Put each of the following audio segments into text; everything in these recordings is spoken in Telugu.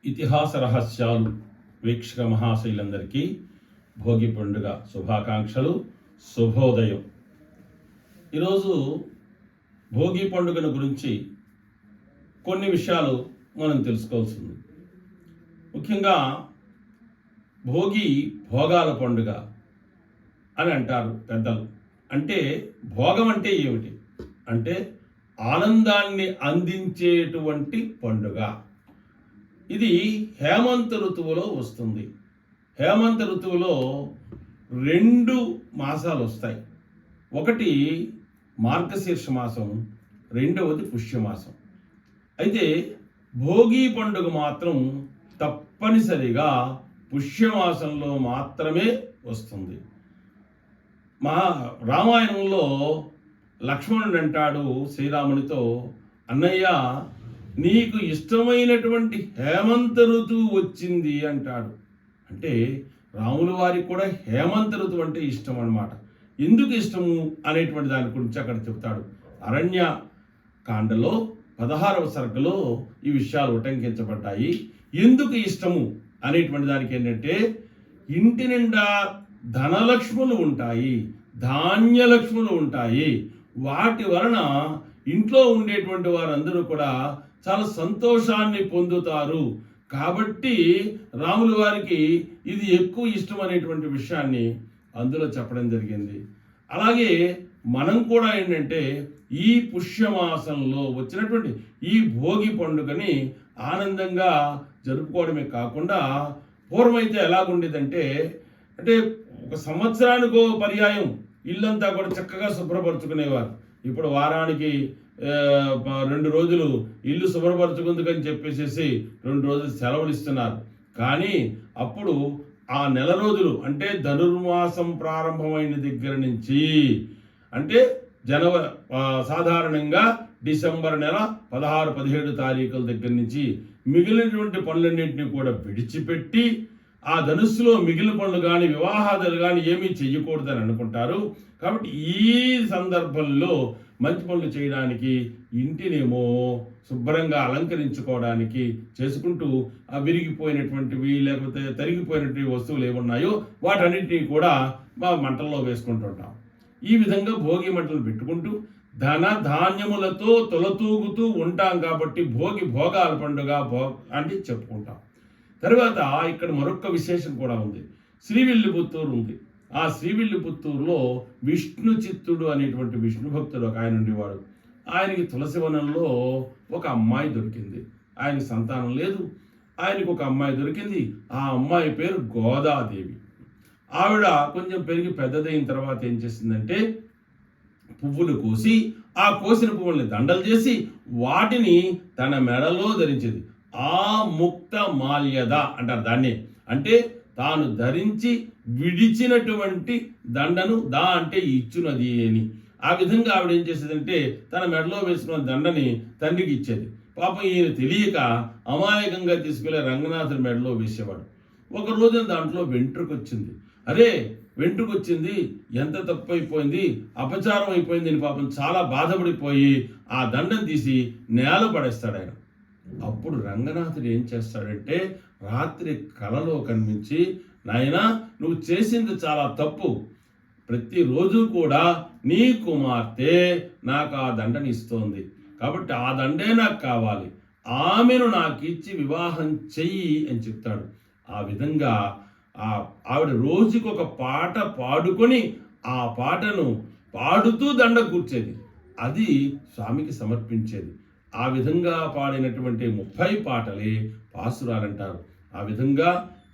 ఇతిహాస రహస్యాలు వీక్షక మహాశైలందరికీ భోగి పండుగ శుభాకాంక్షలు, శుభోదయం. ఈరోజు భోగి పండుగను గురించి కొన్ని విషయాలు మనం తెలుసుకోవాల్సింది. ముఖ్యంగా భోగి భోగాల పండుగ అని అంటారు పెద్దలు. అంటే భోగం అంటే ఏమిటి అంటే ఆనందాన్ని అందించేటువంటి పండుగ. ఇది హేమంత ఋతువులో వస్తుంది. హేమంత ఋతువులో 2 మాసాలు వస్తాయి. ఒకటి మార్గశీర్ష మాసం, రెండవది పుష్యమాసం. అయితే భోగి పండుగ మాత్రం తప్పనిసరిగా పుష్యమాసంలో మాత్రమే వస్తుంది. రామాయణంలో లక్ష్మణుడు అంటాడు శ్రీరామునితో, అన్నయ్య నీకు ఇష్టమైనటువంటి హేమంత ఋతువు వచ్చింది అంటాడు. అంటే రాముల వారికి కూడా హేమంత ఋతువు అంటే ఇష్టం అన్నమాట. ఎందుకు ఇష్టము అనేటువంటి దాని గురించి అక్కడ చెప్తాడు. అరణ్య కాండలో 16వ సర్గలో ఈ విషయాలు ఉటంకించబడ్డాయి. ఎందుకు ఇష్టము అనేటువంటి దానికి ఏంటంటే ఇంటి నిండా ధనలక్ష్ములు ఉంటాయి, ధాన్యలక్ష్ములు ఉంటాయి. వాటి వలన ఇంట్లో ఉండేటువంటి వారందరూ కూడా చాలా సంతోషాన్ని పొందుతారు. కాబట్టి రాముల వారికి ఇది ఎక్కువ ఇష్టం అనేటువంటి విషయాన్ని అందులో చెప్పడం జరిగింది. అలాగే మనం కూడా ఏంటంటే ఈ పుష్యమాసంలో వచ్చినటువంటి ఈ భోగి పండుగని ఆనందంగా జరుపుకోవడమే కాకుండా పూర్వమైతే ఎలాగుండేదంటే అంటే ఒక సంవత్సరానికో పర్యాయం ఇల్లంతా కూడా చక్కగా శుభ్రపరచుకునేవారు. ఇప్పుడు వారానికి 2 రోజులు ఇల్లు శుభ్రపరచుకుందుకని చెప్పేసి 2 రోజులు సెలవులు ఇస్తున్నారు. కానీ అప్పుడు ఆ నెల రోజులు అంటే ధనుర్మాసం ప్రారంభమైన దగ్గర నుంచి అంటే సాధారణంగా డిసెంబర్ నెల 16-17 తారీఖుల దగ్గర నుంచి మిగిలినటువంటి పనులన్నింటినీ కూడా విడిచిపెట్టి ఆ ధనుస్సులో మిగిలిన పనులు కానీ వివాహాదులు కానీ ఏమీ చెయ్యకూడదని అనుకుంటారు. కాబట్టి ఈ సందర్భంలో మంచి పనులు చేయడానికి ఇంటినేమో శుభ్రంగా అలంకరించుకోవడానికి చేసుకుంటూ ఆ విరిగిపోయినటువంటివి లేకపోతే తరిగిపోయినటువంటి వస్తువులు ఏమున్నాయో వాటన్నింటినీ కూడా మంటల్లో వేసుకుంటుంటాం. ఈ విధంగా భోగి మంటలు పెట్టుకుంటూ ధన ధాన్యములతో తొలతూగుతూ ఉంటాం. కాబట్టి భోగాల పండుగ అంటే చెప్పుకుంటాం. తర్వాత ఇక్కడ మరొక విశేషం కూడా ఉంది. శ్రీవిల్లిపుత్తూరు ఉంది. ఆ శ్రీవిల్లిపుత్తూరులో విష్ణు చిత్తుడు అనేటువంటి విష్ణు భక్తుడు ఒక ఆయన ఉండేవాడు. ఆయనకి తులసివనంలో ఒక అమ్మాయి దొరికింది. ఆయనకి సంతానం లేదు. ఆయనకు ఒక అమ్మాయి దొరికింది. ఆ అమ్మాయి పేరు గోదాదేవి. ఆవిడ కొంచెం పెరిగి పెద్దదైన తర్వాత ఏం చేసిందంటే పువ్వులు కోసి ఆ కోసిన పువ్వుల్ని దండలు చేసి వాటిని తన మెడలో ధరించేది. ఆ ముక్త మాల్యద అంటారు దాన్ని. అంటే తాను ధరించి విడిచినటువంటి దండను అంటే ఇచ్చునది అని. ఆ విధంగా ఆవిడ ఏం చేసేదంటే తన మెడలో వేసుకున్న దండని తండ్రికి ఇచ్చేది. పాపం ఈయన తెలియక అమాయకంగా తీసుకెళ్లి రంగనాథుని మెడలో వేసేవాడు. ఒక రోజున దాంట్లో వెంట్రుక వచ్చింది. అరే వెంట్రుక వచ్చింది, ఎంత తప్పు అయిపోయింది, అపచారం అయిపోయింది అని పాపం చాలా బాధపడిపోయి ఆ దండం తీసి నేల పడేస్తాడు ఆయన. అప్పుడు రంగనాథుడు ఏం చేస్తాడంటే రాత్రి కలలో కనిపించి, నాయనా నువ్వు చేసింది చాలా తప్పు, ప్రతిరోజు కూడా నీ కుమార్తె నాకు ఆ దండని ఇస్తోంది, కాబట్టి ఆ దండే నాకు కావాలి, ఆమెను నాకు ఇచ్చి వివాహం చెయ్యి అని చెప్తాడు. ఆ విధంగా ఆవిడ రోజుకి ఒక పాట పాడుకొని ఆ పాటను పాడుతూ దండ కూర్చేది. అది స్వామికి సమర్పించేది. ఆ విధంగా పాడినటువంటి 30 పాటలే పాసురాలంటారు. ఆ విధంగా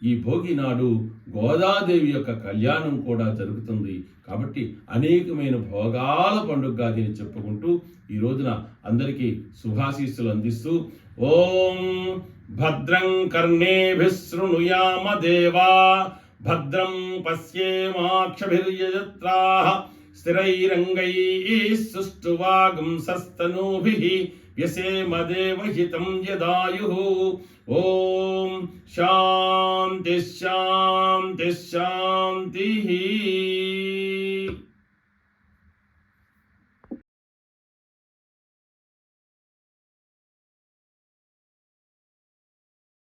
ఈ భోగి నాడు గోదాదేవి యొక్క కళ్యాణం కూడా జరుగుతుంది. కాబట్టి అనేకమైన భోగాల పండుగగా దీన్ని చెప్పుకుంటూ ఈ రోజున అందరికీ శుభాశీస్సులు అందిస్తూ ఓం భద్రం కర్ణేభిః శృణుయామ దేవా భద్రం పశ్యేమాక్షభిర్యజత్రాః స్థిరైరంగైః సుష్ఠువాగుంసస్తనూభిః వ్యసేమదేవహితం యదాయుః. ఓం శాంతి శాంతి శాంతి.